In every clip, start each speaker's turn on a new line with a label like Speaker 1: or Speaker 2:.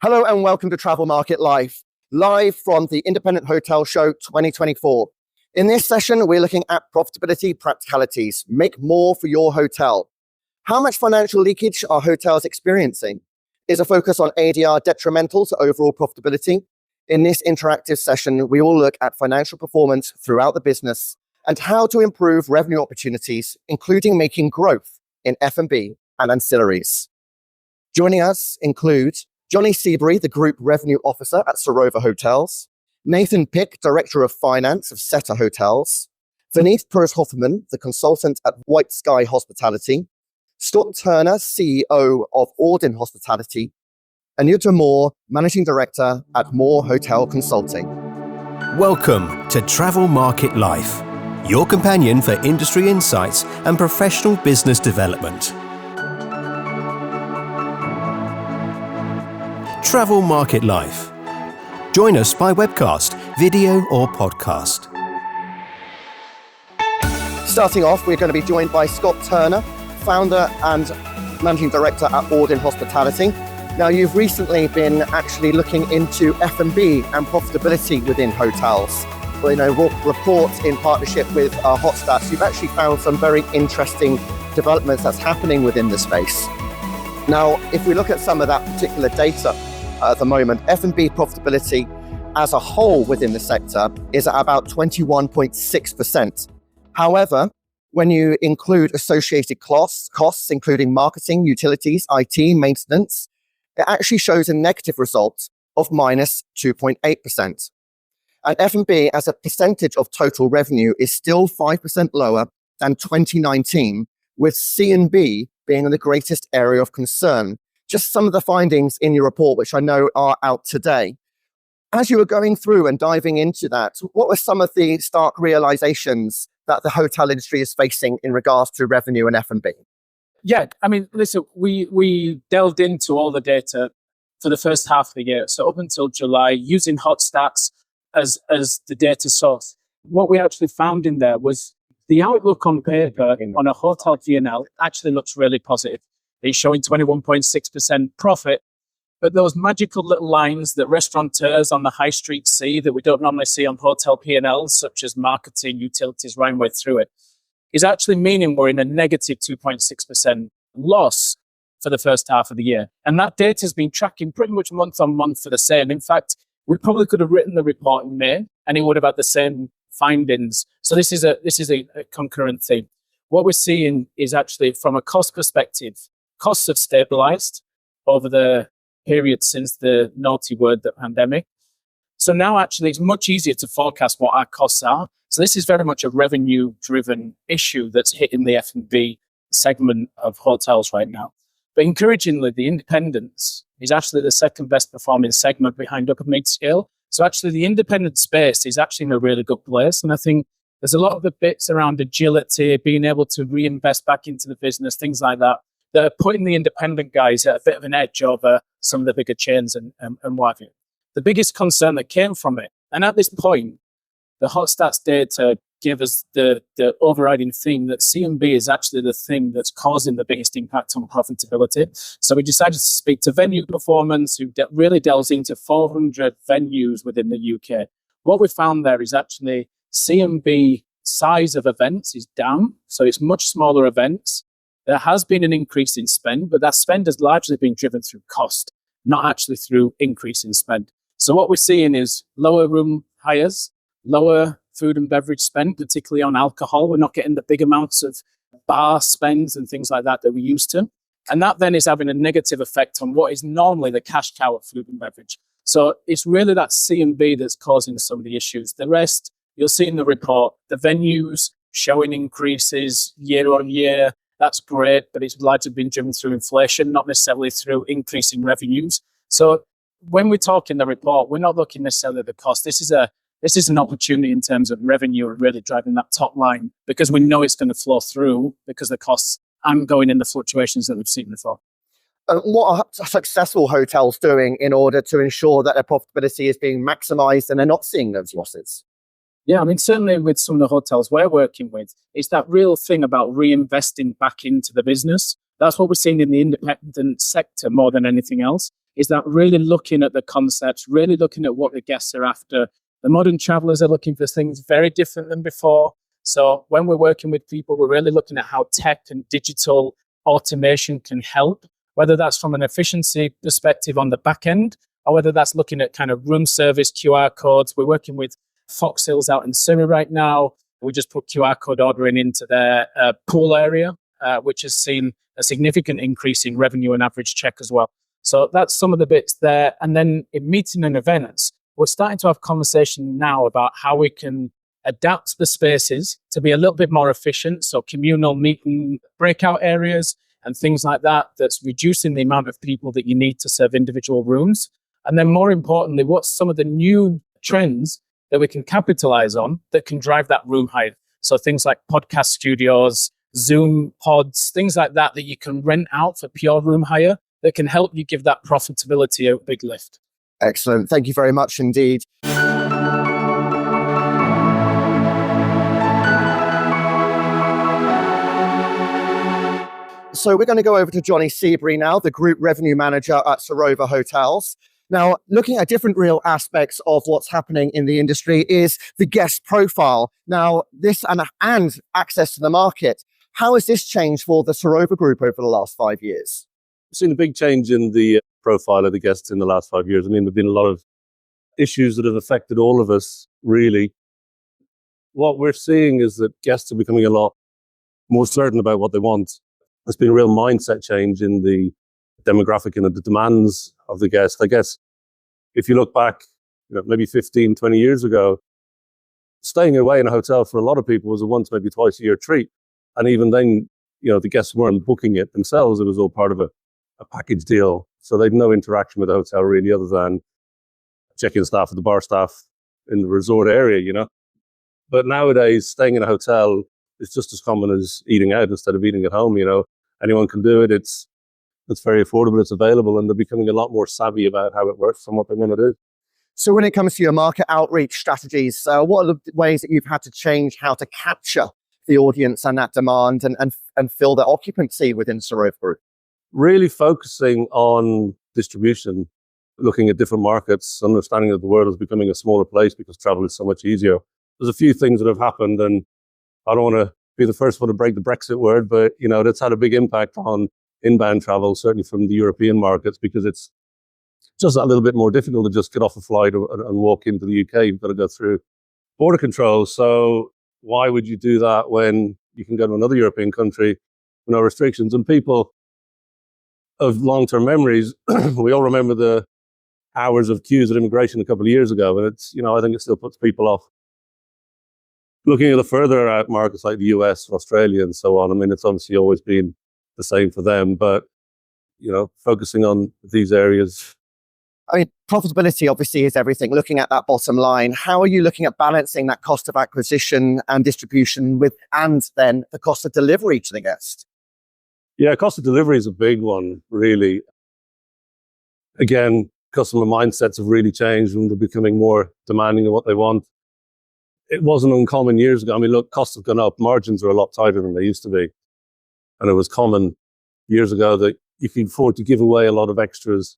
Speaker 1: Hello and welcome to Travel Market live from the Independent Hotel Show 2024. In this session, we're looking at profitability practicalities. Make more for your hotel. How much financial leakage are hotels experiencing? Is a focus on ADR detrimental to overall profitability? In this interactive session, we will look at financial performance throughout the business and how to improve revenue opportunities, including making growth in F&B and ancillaries. Joining us include Johnny Seabury, the Group Revenue Officer at Sarova Hotels, Nathan Pick, Director of Finance of Seta Hotels, Vineet Purushothaman, the Consultant at White Sky Hospitality, Scott Turner, CEO of Auden Hospitality, and Yuta Moore, Managing Director at Moore Hotel Consulting.
Speaker 2: Welcome to Travel Market Life, your companion for industry insights and professional business development. Travel Market Life. Join us by webcast, video or podcast.
Speaker 1: Starting off, we're going to be joined by Scott Turner, Founder and Managing Director at Auden Hospitality. Now, you've recently been actually looking into F&B and profitability within hotels. Reports in partnership with Hotstats. You've actually found some very interesting developments that's happening within the space. Now, if we look at some of that particular data at the moment, F&B profitability as a whole within the sector is at about 21.6%. However, when you include associated costs, including marketing, utilities, IT, maintenance, it actually shows a negative result of minus 2.8%. And F&B as a percentage of total revenue is still 5% lower than 2019, with C&B being the greatest area of concern. Just some of the findings in your report, which I know are out today. As you were going through and diving into that, what were some of the stark realizations that the hotel industry is facing in regards to revenue and F&B?
Speaker 3: Yeah, I mean, listen, we delved into all the data for the first half of the year. So up until July, using Hotstats as the data source. What we actually found in there was the outlook on paper on a hotel P&L actually looks really positive. It's showing 21.6% profit, but those magical little lines that restaurateurs on the high street see that we don't normally see on hotel P&Ls, such as marketing, utilities, right way through it, is actually meaning we're in a negative 2.6% loss for the first half of the year. And that data has been tracking pretty much month on month for the same. In fact, we probably could have written the report in May and it would have had the same findings. So this is a concurrent theme. What we're seeing is actually from a cost perspective, costs have stabilized over the period since the naughty word, the pandemic. So now actually it's much easier to forecast what our costs are. So this is very much a revenue-driven issue that's hitting the F&B segment of hotels right now. But encouragingly, the independents is actually the second best performing segment behind upper mid-scale. So actually the independent space is actually in a really good place. And I think there's a lot of the bits around agility, being able to reinvest back into the business, things like that are putting the independent guys at a bit of an edge over some of the bigger chains and what have you. The biggest concern that came from it, and at this point, the Hotstats data give us the overriding theme that C&B is actually the thing that's causing the biggest impact on profitability. So we decided to speak to Venue Performance, who really delves into 400 venues within the UK. What we found there is actually C&B size of events is down, so it's much smaller events. There has been an increase in spend, but that spend has largely been driven through cost, not actually through increase in spend. So what we're seeing is lower room hires, lower food and beverage spend, particularly on alcohol. We're not getting the big amounts of bar spends and things like that we used to. And that then is having a negative effect on what is normally the cash cow of food and beverage. So it's really that C&B that's causing some of the issues. The rest, you'll see in the report, the venues showing increases year on year. That's great, but it's largely been driven through inflation, not necessarily through increasing revenues. So when we talk in the report, we're not looking necessarily at the cost. This is an opportunity in terms of revenue and really driving that top line because we know it's going to flow through because the costs aren't going in the fluctuations that we've seen before.
Speaker 1: What are successful hotels doing in order to ensure that their profitability is being maximized and they're not seeing those losses?
Speaker 3: Yeah, I mean, certainly with some of the hotels we're working with, it's that real thing about reinvesting back into the business. That's what we're seeing in the independent sector more than anything else. is that really looking at the concepts, really looking at what the guests are after. The modern travelers are looking for things very different than before. So when we're working with people, we're really looking at how tech and digital automation can help, whether that's from an efficiency perspective on the back end, or whether that's looking at kind of room service QR codes. We're working with Fox Hills out in Surrey right now. We just put QR code ordering into their pool area, which has seen a significant increase in revenue and average check as well. So that's some of the bits there. And then in meeting and events, we're starting to have conversation now about how we can adapt the spaces to be a little bit more efficient. So communal meeting, breakout areas and things like that, that's reducing the amount of people that you need to serve individual rooms. And then more importantly, what's some of the new trends that we can capitalize on that can drive that room height? So things like podcast studios, Zoom pods, things like that, that you can rent out for pure room hire that can help you give that profitability a big lift.
Speaker 1: Excellent. Thank you very much indeed. So we're going to go over to Johnny Seabury now, the Group Revenue Manager at Sarova Hotels. Now, looking at different real aspects of what's happening in the industry is the guest profile. Now, this and access to the market. How has this changed for the Sarova Group over the last 5 years?
Speaker 4: We've seen a big change in the profile of the guests in the last 5 years. I mean, there have been a lot of issues that have affected all of us, really. What we're seeing is that guests are becoming a lot more certain about what they want. There's been a real mindset change in the demographic and the demands of the guest. I guess if you look back, maybe 15, 20 years ago, staying away in a hotel for a lot of people was a once, maybe twice a year treat. And even then, the guests weren't booking it themselves. It was all part of a package deal. So they had no interaction with the hotel really other than check-in staff, the bar staff in the resort area, But nowadays, staying in a hotel is just as common as eating out instead of eating at home, Anyone can do it. It's very affordable, it's available, and they're becoming a lot more savvy about how it works and what they want to do.
Speaker 1: So when it comes to your market outreach strategies, what are the ways that you've had to change how to capture the audience and that demand and fill the occupancy within Sarova Group?
Speaker 4: Really focusing on distribution, looking at different markets, understanding that the world is becoming a smaller place because travel is so much easier. There's a few things that have happened, and I don't want to be the first one to break the Brexit word, but that's had a big impact on inbound travel, certainly from the European markets, because it's just a little bit more difficult to just get off a flight and walk into the UK. You've got to go through border control. So why would you do that when you can go to another European country with no restrictions? And people of long-term memories, we all remember the hours of queues at immigration a couple of years ago, and it's, I think it still puts people off. Looking at the further out markets like the US, Australia, and so on, I mean, it's obviously always been the same for them, but, focusing on these areas.
Speaker 1: I mean, profitability obviously is everything. Looking at that bottom line, how are you looking at balancing that cost of acquisition and distribution and then the cost of delivery to the guest?
Speaker 4: Yeah, cost of delivery is a big one, really. Again, customer mindsets have really changed and they're becoming more demanding of what they want. It wasn't uncommon years ago. I mean, look, costs have gone up. Margins are a lot tighter than they used to be. And it was common years ago that you could afford to give away a lot of extras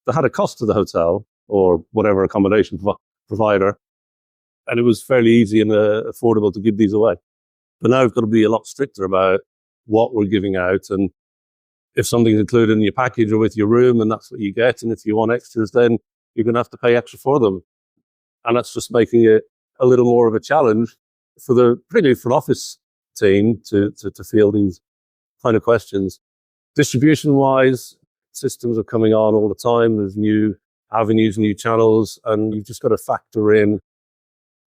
Speaker 4: that had a cost to the hotel or whatever accommodation provider. And it was fairly easy and affordable to give these away. But now we've got to be a lot stricter about what we're giving out. And if something's included in your package or with your room, and that's what you get. And if you want extras, then you're going to have to pay extra for them. And that's just making it a little more of a challenge for particularly for an office team to field these kind of questions. Distribution-wise, systems are coming on all the time. There's new avenues, new channels, and you've just got to factor in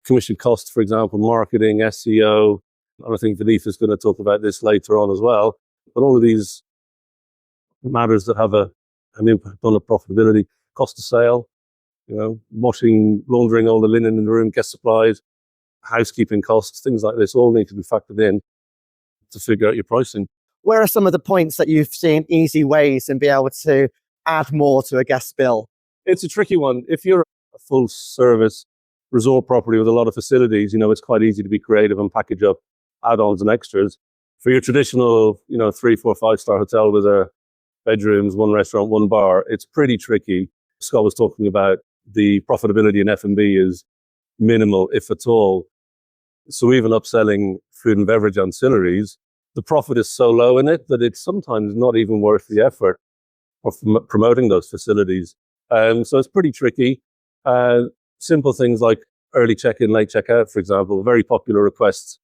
Speaker 4: commission costs, for example, marketing, SEO. And I think Vinith going to talk about this later on as well. But all of these matters that have an impact on the profitability, cost of sale, washing, laundering all the linen in the room, guest supplies, housekeeping costs, things like this all need to be factored in to figure out your pricing.
Speaker 1: Where are some of the points that you've seen easy ways and be able to add more to a guest bill?
Speaker 4: It's a tricky one. If you're a full service resort property with a lot of facilities, it's quite easy to be creative and package up add-ons and extras. For your traditional, 3, 4, 5-star hotel with a bedrooms, one restaurant, one bar, it's pretty tricky. Scott was talking about the profitability in F&B is minimal, if at all. So even upselling food and beverage ancillaries, the profit is so low in it that it's sometimes not even worth the effort of promoting those facilities. So it's pretty tricky. Simple things like early check-in, late check-out, for example, very popular requests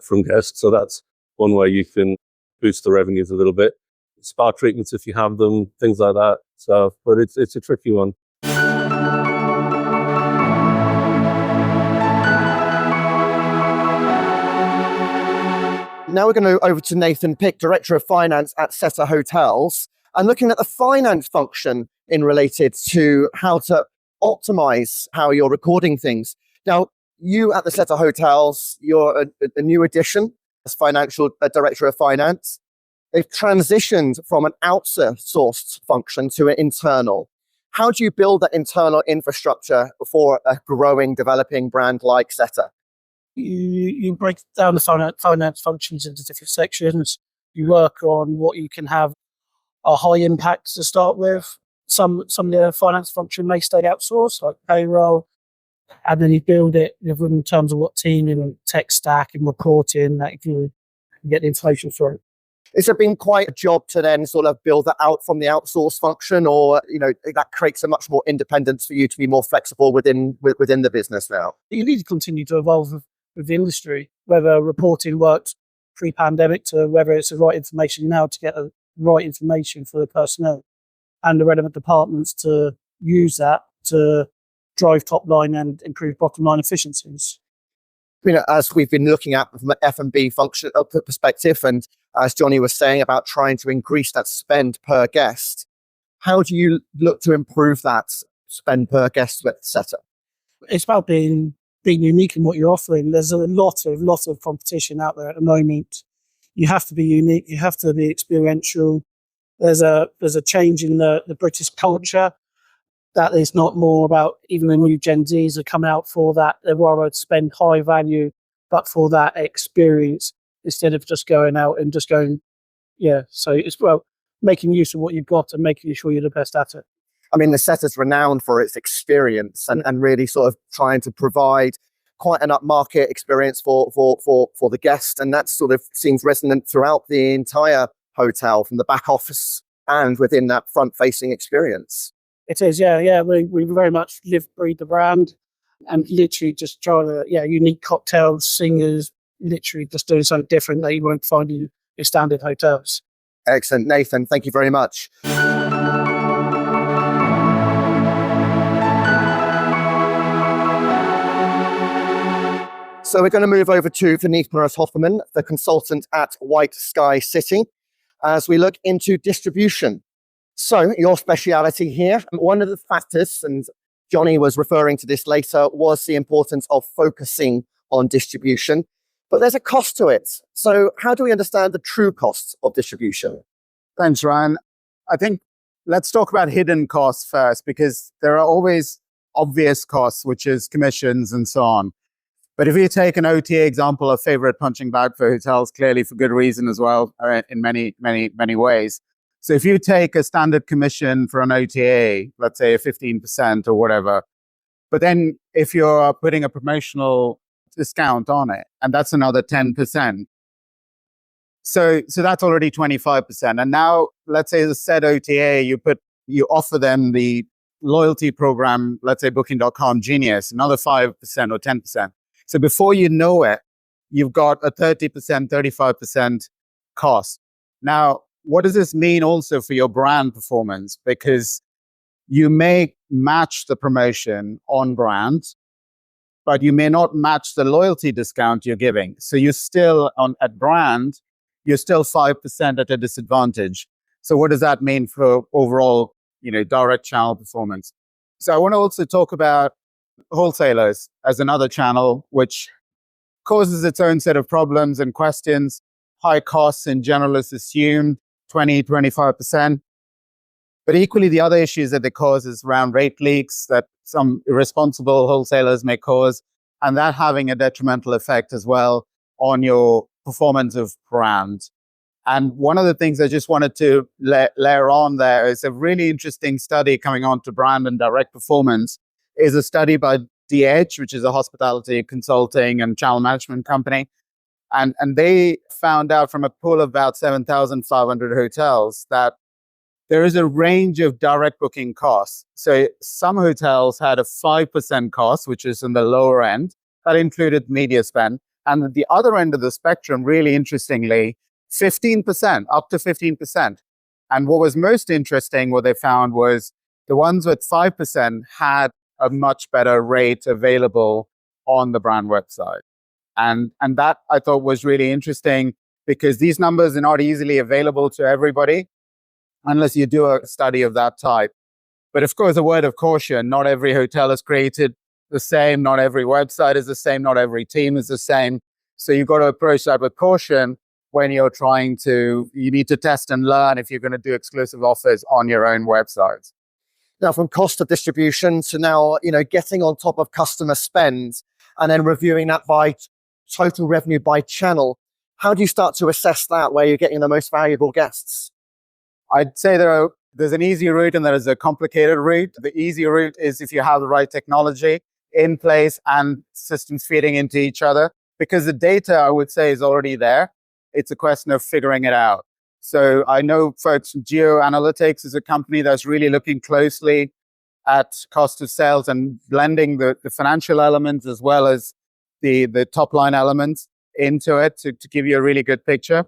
Speaker 4: from guests. So that's one way you can boost the revenues a little bit. Spa treatments, if you have them, things like that. So, but it's a tricky one.
Speaker 1: Now we're going to go over to Nathan Pick, Director of Finance at Seta Hotels, and looking at the finance function in related to how to optimize how you're recording things. Now, you at the Seta Hotels, you're a new addition as Financial Director of Finance. They've transitioned from an outsourced function to an internal. How do you build that internal infrastructure for a growing, developing brand like Seta?
Speaker 5: You break down the finance functions into different sections. You work on what you can have a high impact to start with. Some of the finance function may stay outsourced, like payroll, and then you build it in terms of what team and tech stack and reporting that you can get the information through.
Speaker 1: Has it been quite a job to then sort of build that out from the outsource function, or that creates a much more independence for you to be more flexible within the business now?
Speaker 5: You need to continue to evolve with the industry, whether reporting worked pre-pandemic to whether it's the right information now to get the right information for the personnel and the relevant departments to use that to drive top line and improve bottom line efficiencies.
Speaker 1: As we've been looking at from an F&B function perspective, and as Johnny was saying about trying to increase that spend per guest, how do you look to improve that spend per guest with Seta?
Speaker 5: It's about being unique in what you're offering. There's a lot of competition out there at the moment. You have to be unique. You have to be experiential. There's a change in the British culture that is not more about, even the new Gen Zs are coming out for that. They rather spend high value, but for that experience instead of just going out and just going, yeah. So it's making use of what you've got and making sure you're the best at it.
Speaker 1: I mean, the Seta's renowned for its experience and really sort of trying to provide quite an upmarket experience for the guest. And that sort of seems resonant throughout the entire hotel, from the back office and within that front-facing experience.
Speaker 5: It is, yeah. We very much live, breathe the brand, and literally just try to, unique cocktails, singers, literally just doing something different that you won't find in your standard hotels.
Speaker 1: Excellent. Nathan, thank you very much. So we're going to move over to Vineeth Morris-Hoffman, the consultant at White Sky City, as we look into distribution. So your speciality here, one of the factors, and Johnny was referring to this later, was the importance of focusing on distribution, but there's a cost to it. So how do we understand the true costs of distribution?
Speaker 6: Thanks, Ryan. I think let's talk about hidden costs first, because there are always obvious costs, which is commissions and so on. But if you take an OTA example, a favorite punching bag for hotels, clearly for good reason as well, in many ways. So if you take a standard commission for an OTA, let's say a 15% or whatever, but then if you're putting a promotional discount on it, and that's another 10%. So that's already 25%. And now let's say the said OTA, you offer them the loyalty program, let's say Booking.com Genius, another 5% or 10%. So before you know it, you've got a 30%, 35% cost. Now, what does this mean also for your brand performance? Because you may match the promotion on brand, but you may not match the loyalty discount you're giving. So you're still at brand, you're still 5% at a disadvantage. So what does that mean for overall, direct channel performance? So I want to also talk about wholesalers as another channel, which causes its own set of problems and questions. High costs in general is assumed, 20-25%. But equally, the other issues that they cause is around rate leaks that some irresponsible wholesalers may cause, and that having a detrimental effect as well on your performance of brand. And one of the things I just wanted to layer on there is a really interesting study coming on to brand and direct performance is a study by The Edge, which is a hospitality consulting and channel management company. And they found out from a pool of about 7,500 hotels that there is a range of direct booking costs. So some hotels had a 5% cost, which is in the lower end. That included media spend. And at the other end of the spectrum, really interestingly, 15%, up to 15%. And what was most interesting, what they found was the ones with 5% had a much better rate available on the brand website. And that I thought was really interesting because these numbers are not easily available to everybody unless you do a study of that type. But of course, a word of caution, not every hotel is created the same, not every website is the same, not every team is the same. So you've got to approach that with caution when you're you need to test and learn if you're going to do exclusive offers on your own websites.
Speaker 1: Now, from cost of distribution to now, getting on top of customer spend and then reviewing that by total revenue by channel, how do you start to assess that where you're getting the most valuable guests?
Speaker 6: I'd say there's an easy route and there is a complicated route. The easy route is if you have the right technology in place and systems feeding into each other, because the data, I would say, is already there. It's a question of figuring it out. So I know folks, Geo Analytics is a company that's really looking closely at cost of sales and blending the financial elements as well as the top line elements into it to give you a really good picture.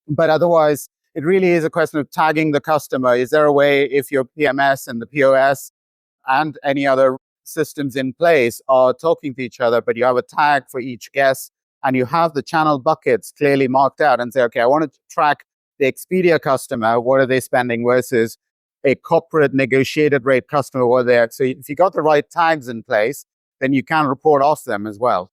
Speaker 6: But otherwise, it really is a question of tagging the customer. Is there a way, if your PMS and the POS and any other systems in place are talking to each other, but you have a tag for each guest and you have the channel buckets clearly marked out and say, okay, I want to track the Expedia customer, what are they spending versus a corporate negotiated rate customer, what are they? So if you got the right tags in place, then you can report off them as well.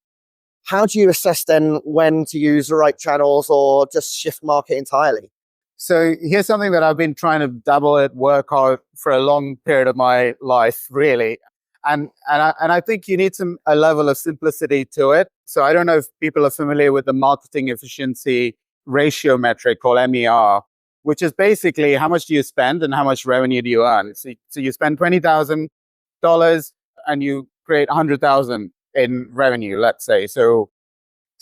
Speaker 1: How do you assess then when to use the right channels or just shift market entirely?
Speaker 6: So here's something that I've been trying to dabble at, work on for a long period of my life, really. And I think you need a level of simplicity to it. So I don't know if people are familiar with the marketing efficiency ratio metric called MER, which is basically how much do you spend and how much revenue do you earn. So you spend $20,000 and you create $100,000 in revenue, let's say. So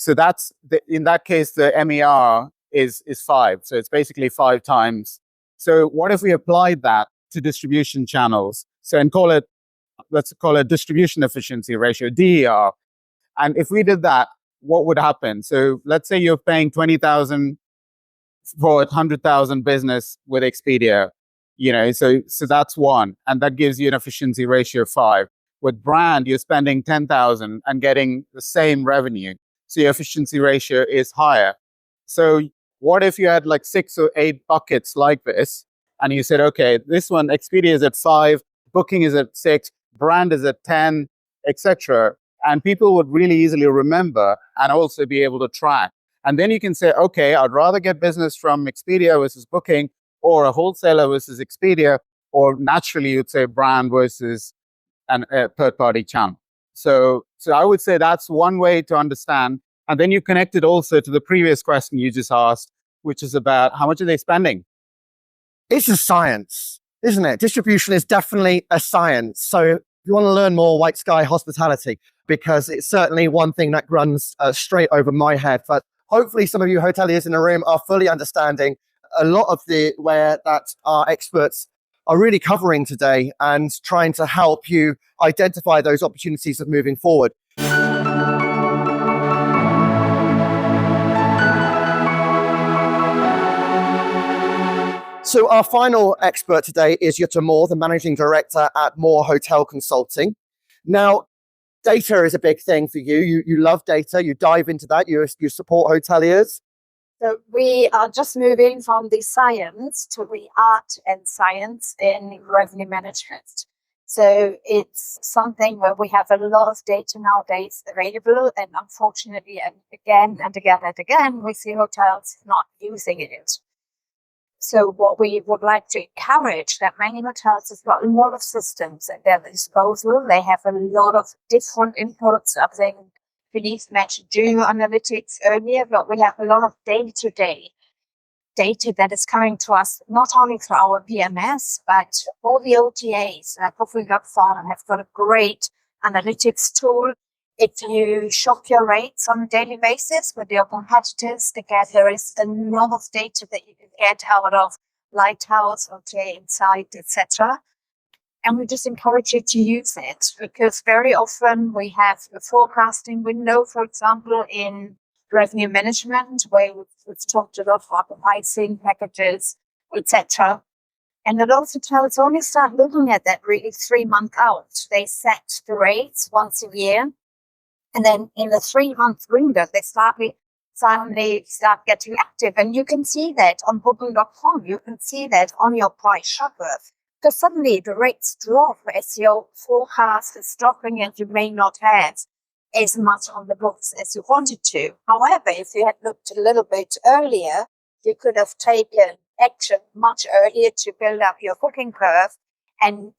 Speaker 6: that's in that case, the MER is 5. So it's basically 5 times. So what if we applied that to distribution channels? So let's call it distribution efficiency ratio, DER. And if we did that, what would happen? So let's say you're paying $20,000 for 100,000 business with Expedia, so that's 1. And that gives you an efficiency ratio of 5. With brand, you're spending 10,000 and getting the same revenue. So your efficiency ratio is higher. So what if you had like 6 or 8 buckets like this, and you said, okay, this one, Expedia is at 5, booking is at 6, brand is at 10, etc. And people would really easily remember and also be able to track. And then you can say, okay, I'd rather get business from Expedia versus booking, or a wholesaler versus Expedia, or naturally you'd say brand versus a third-party channel. So I would say that's one way to understand. And then you connect it also to the previous question you just asked, which is about how much are they spending?
Speaker 1: It's a science, isn't it? Distribution is definitely a science. So if you want to learn more, White Sky Hospitality, because it's certainly one thing that runs straight over my head. But hopefully some of you hoteliers in the room are fully understanding a lot of where that our experts are really covering today and trying to help you identify those opportunities of moving forward. So our final expert today is Jutta Moore, the Managing Director at Moore Hotel Consulting. Now, data is a big thing for you. You love data. You dive into that. You support hoteliers.
Speaker 7: So we are just moving from the science to the art and science in revenue management. So it's something where we have a lot of data nowadays available, and unfortunately, and again, we see hotels not using it. So what we would like to encourage that many hotels have got a lot of systems at their disposal. They have a lot of different inputs. I think Philippe mentioned Geo Analytics earlier, but we have a lot of day-to-day data that is coming to us, not only through our PMS, but all the OTAs. Booking.com have got a great analytics tool. If you shop your rates on a daily basis with your competitors, again, there is enormous data that you can get out of Lighthouse, OTA Insight, etc. And we just encourage you to use it, because very often we have a forecasting window, for example, in revenue management, where we've talked a lot about pricing, packages, etc. And a lot of hotels only start looking at that really 3 months out. They set the rates once a year. And then in the 3 month window, they suddenly start getting active. And you can see that on booking.com. You can see that on your price shopper. Because suddenly the rates drop as your forecast is dropping and you may not have as much on the books as you wanted to. However, if you had looked a little bit earlier, you could have taken action much earlier to build up your booking curve and,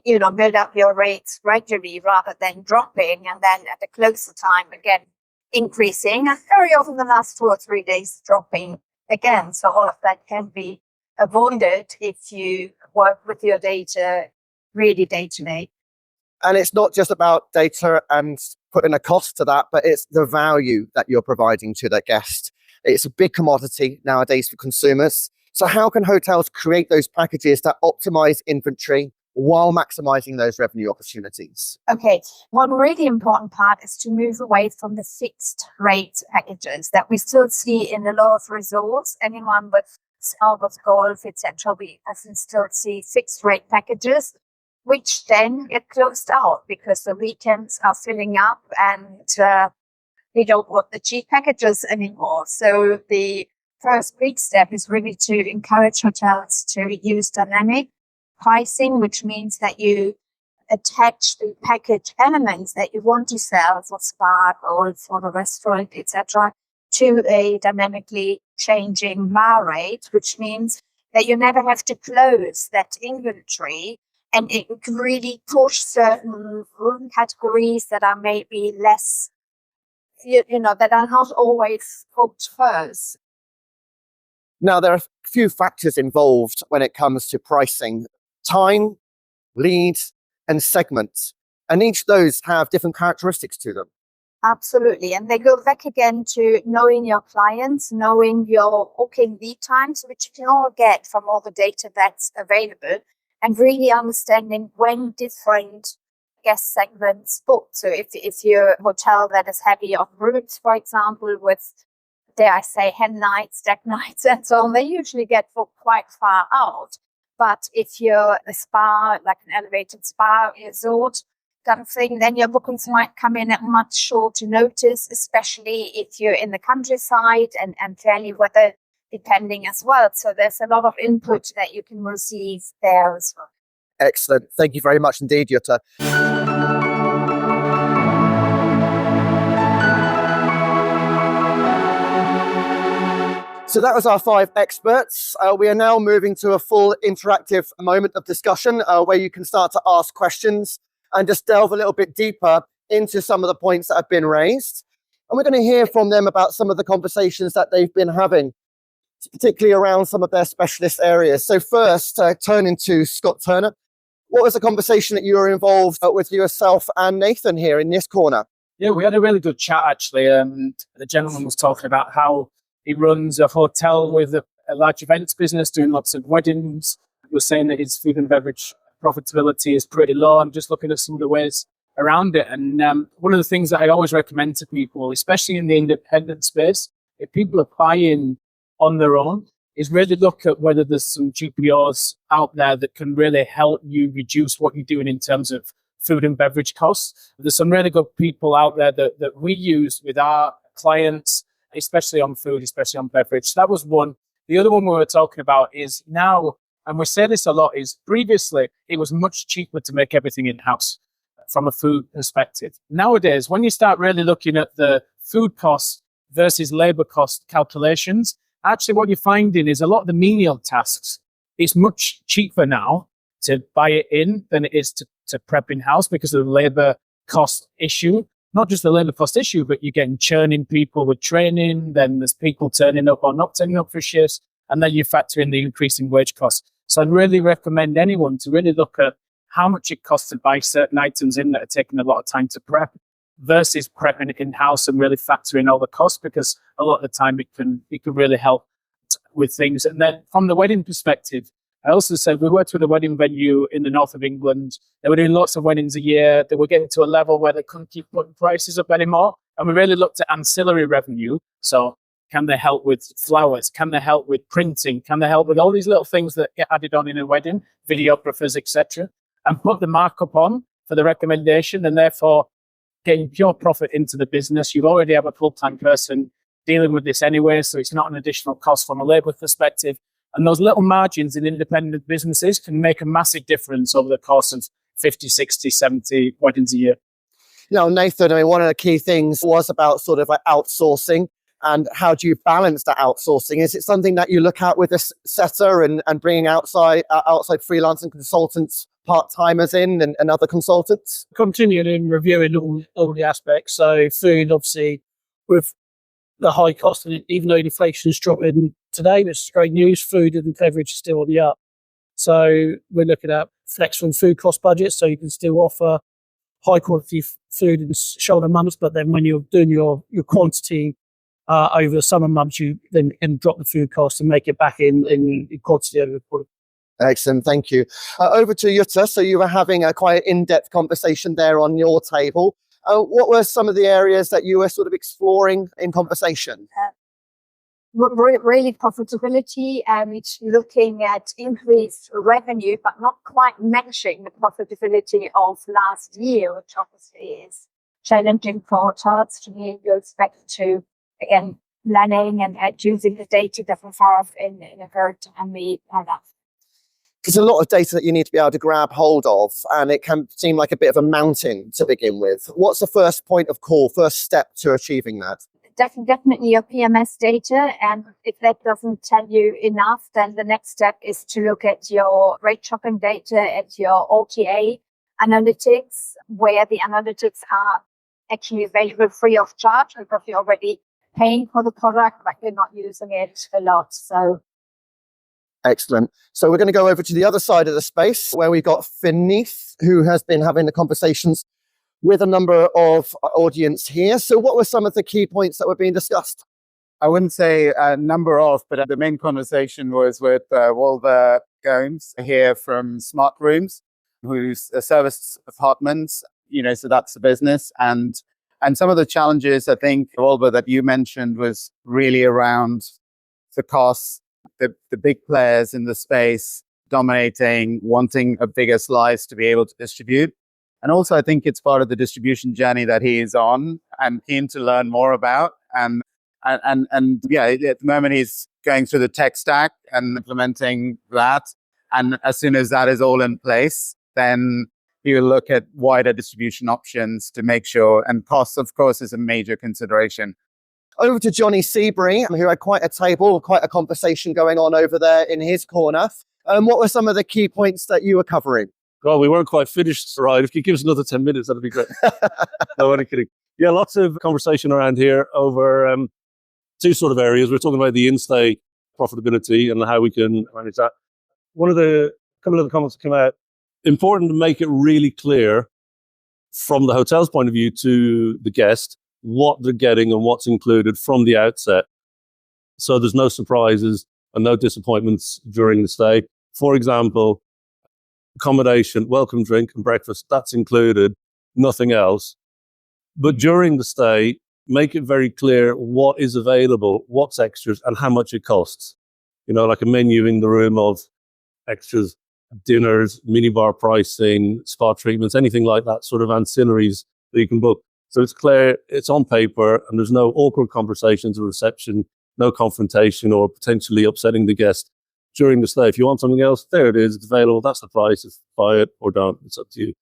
Speaker 7: build up your rates regularly rather than dropping and then at a closer time again increasing, and very often the last 2 or 3 days dropping again. So all of that can be avoided if you work with your data really day to day.
Speaker 1: And it's not just about data and putting a cost to that, but it's the value that you're providing to the guest. It's a big commodity nowadays for consumers. So how can hotels create those packages that optimize inventory while maximizing those revenue opportunities?
Speaker 7: Okay, one really important part is to move away from the fixed rate packages that we still see in a lot of resorts. Anyone with Albert Golf, etc., we often still see fixed rate packages, which then get closed out because the weekends are filling up and they don't want the cheap packages anymore. So the first big step is really to encourage hotels to use dynamic pricing, which means that you attach the package elements that you want to sell for spa or for the restaurant, etc., to a dynamically changing bar rate, which means that you never have to close that inventory, and it can really push certain room categories that are maybe less, that are not always booked first.
Speaker 1: Now, there are a few factors involved when it comes to pricing: time, lead, and segment. And each of those have different characteristics to them.
Speaker 7: Absolutely. And they go back again to knowing your clients, knowing your booking lead times, which you can all get from all the data that's available, and really understanding when different guest segments book. So if you're a hotel that is heavy on rooms, for example, with, dare I say, hen nights, deck nights, and so on, they usually get booked quite far out. But if you're a spa, like an elevated spa resort kind of thing, then your bookings might come in at much shorter notice, especially if you're in the countryside and fairly weather depending as well. So there's a lot of input that you can receive there as well.
Speaker 1: Excellent. Thank you very much indeed, Jutta. So that was our 5 experts. We are now moving to a full interactive moment of discussion where you can start to ask questions and just delve a little bit deeper into some of the points that have been raised. And we're going to hear from them about some of the conversations that they've been having, particularly around some of their specialist areas. So first, turning to Scott Turner, what was the conversation that you were involved with yourself and Nathan here in this corner?
Speaker 3: Yeah, we had a really good chat, actually. The gentleman was talking about how he runs a hotel with a large events business, doing lots of weddings. He was saying that his food and beverage profitability is pretty low. I'm just looking at some of the ways around it. And one of the things that I always recommend to people, especially in the independent space, if people are buying on their own, is really look at whether there's some GPOs out there that can really help you reduce what you're doing in terms of food and beverage costs. There's some really good people out there that we use with our clients, especially on food, especially on beverage. So that was one. The other one we were talking about is now, and we say this a lot, is previously it was much cheaper to make everything in-house from a food perspective. Nowadays, when you start really looking at the food costs versus labor cost calculations, actually what you're finding is a lot of the menial tasks, it's much cheaper now to buy it in than it is to prep in-house because of the labor cost issue. not just the labour cost issue, but you're getting churning people with training, then there's people turning up or not turning up for shifts, and then you factor in the increasing wage costs. So I'd really recommend anyone to really look at how much it costs to buy certain items in that are taking a lot of time to prep versus prepping it in-house and really factor in all the costs, because a lot of the time it can really help with things. And then from the wedding perspective, I also said we worked with a wedding venue in the north of England. They were doing lots of weddings a year. They were getting to a level where they couldn't keep putting prices up anymore. And we really looked at ancillary revenue. So can they help with flowers? Can they help with printing? Can they help with all these little things that get added on in a wedding, videographers, etc., and put the markup on for the recommendation, and therefore getting pure profit into the business. You already have a full-time person dealing with this anyway, so it's not an additional cost from a labour perspective. And those little margins in independent businesses can make a massive difference over the course of 50, 60, 70 weddings a year.
Speaker 1: Nathan, I mean, one of the key things was about sort of like outsourcing, and how do you balance that outsourcing? Is it something that you look at with a setter and bringing outside freelance and consultants, part-timers in, and other consultants?
Speaker 5: Continuing reviewing all the aspects. So food, obviously, with the high cost, and even though inflation is dropping today, which is great news, food and beverage is still on the up. So we're looking at flexible food cost budgets, so you can still offer high quality food in shoulder months, but then when you're doing your quantity over the summer months, you then can drop the food cost and make it back in quantity over the quarter.
Speaker 1: Excellent, thank you. Over to Jutta. So you were having a quite in-depth conversation there on your table. What were some of the areas that you were sort of exploring in conversation?
Speaker 7: Really profitability and looking at increased revenue, but not quite matching the profitability of last year, which obviously is challenging for hotels to be able to, again, planning and using the data that we have in a very timely manner.
Speaker 1: There's a lot of data that you need to be able to grab hold of, and it can seem like a bit of a mountain to begin with. What's the first point of call, first step to achieving that?
Speaker 7: Definitely your PMS data, and if that doesn't tell you enough, then the next step is to look at your rate shopping data, at your OTA analytics, where the analytics are actually available free of charge because you're already paying for the product, but you're not using it a lot. So
Speaker 1: excellent. So we're going to go over to the other side of the space where we've got Fineeth, who has been having the conversations with a number of audience here. So what were some of the key points that were being discussed?
Speaker 6: I wouldn't say a number of, but the main conversation was with Walter Gomes here from Smart Rooms, who's a service apartments, so that's the business. And some of the challenges, I think, Walter, that you mentioned was really around the costs, the big players in the space dominating, wanting a bigger slice to be able to distribute. And also, I think it's part of the distribution journey that he is on and keen to learn more about. And yeah, at the moment he's going through the tech stack and implementing that. And as soon as that is all in place, then he will look at wider distribution options to make sure. And cost, of course, is a major consideration.
Speaker 1: Over to Johnny Seabury, who had quite a conversation going on over there in his corner. What were some of the key points that you were covering?
Speaker 4: Well, we weren't quite finished, right? If you give us another 10 minutes, that'd be great. No, I'm kidding. Yeah, lots of conversation around here over two sort of areas. We're talking about the in-stay profitability and how we can manage that. Couple of the comments that came out, important to make it really clear from the hotel's point of view to the guest what they're getting and what's included from the outset. So there's no surprises and no disappointments during the stay. For example, accommodation, welcome drink and breakfast, that's included, nothing else. But during the stay, make it very clear what is available, what's extras, and how much it costs. Like a menu in the room of extras, dinners, minibar pricing, spa treatments, anything like that, sort of ancillaries that you can book. So it's clear, it's on paper, and there's no awkward conversations or reception, no confrontation or potentially upsetting the guest during the stay. If you want something else, there it is, it's available, that's the price, it's buy it or don't, it's up to you.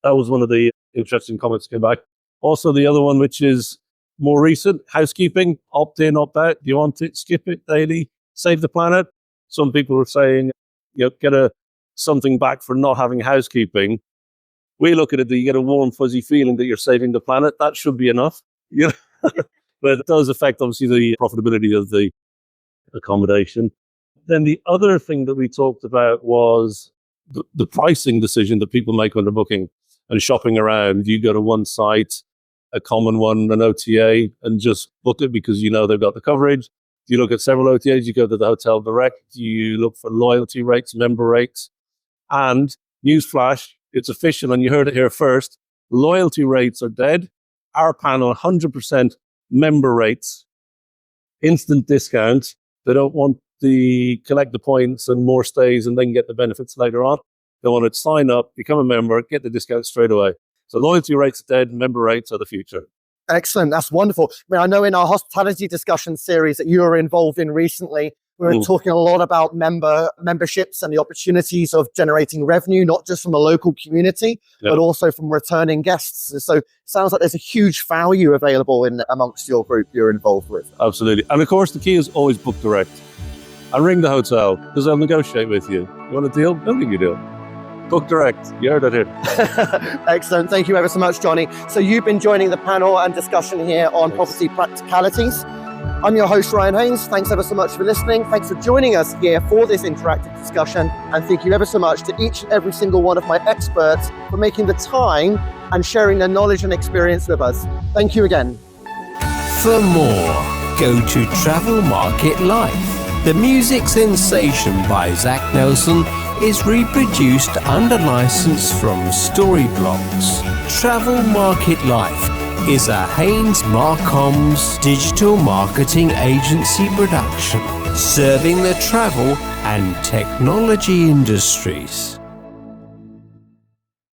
Speaker 4: That was one of the interesting comments that came back. Also, the other one, which is more recent, housekeeping, opt in, opt out. Do you want it? Skip it daily, save the planet. Some people were saying, get something back for not having housekeeping. We look at it that you get a warm, fuzzy feeling that you're saving the planet. That should be enough, you know. But it does affect, obviously, the profitability of the accommodation. Then the other thing that we talked about was the pricing decision that people make when they're booking and shopping around. You go to one site, a common one, an OTA, and just book it because you know they've got the coverage. You look at several OTAs, you go to the hotel direct, you look for loyalty rates, member rates. And newsflash, it's official, and you heard it here first, loyalty rates are dead. Our panel, 100% member rates, instant discounts. They don't want to collect the points and more stays and then get the benefits later on. They want to sign up, become a member, get the discount straight away. So loyalty rates are dead, member rates are the future.
Speaker 1: Excellent. That's wonderful. I mean, I know in our hospitality discussion series that you were involved in recently, we were talking a lot about memberships and the opportunities of generating revenue, not just from the local community, but also from returning guests. So it sounds like there's a huge value available amongst your group you're involved with.
Speaker 4: Absolutely. And of course, the key is always book direct. And ring the hotel because they'll negotiate with you. You want a deal? They'll give you a deal. Book direct. You heard it here.
Speaker 1: Excellent. Thank you ever so much, Johnny. So you've been joining the panel and discussion here on Property Practicalities. I'm your host, Ryan Haynes. Thanks ever so much for listening. Thanks for joining us here for this interactive discussion. And thank you ever so much to each and every single one of my experts for making the time and sharing their knowledge and experience with us. Thank you again.
Speaker 2: For more, go to Travel Market Life. The music sensation by Zach Nelson is reproduced under license from Storyblocks. Travel Market Life is a Haynes Marcoms digital marketing agency production, serving the travel and technology industries.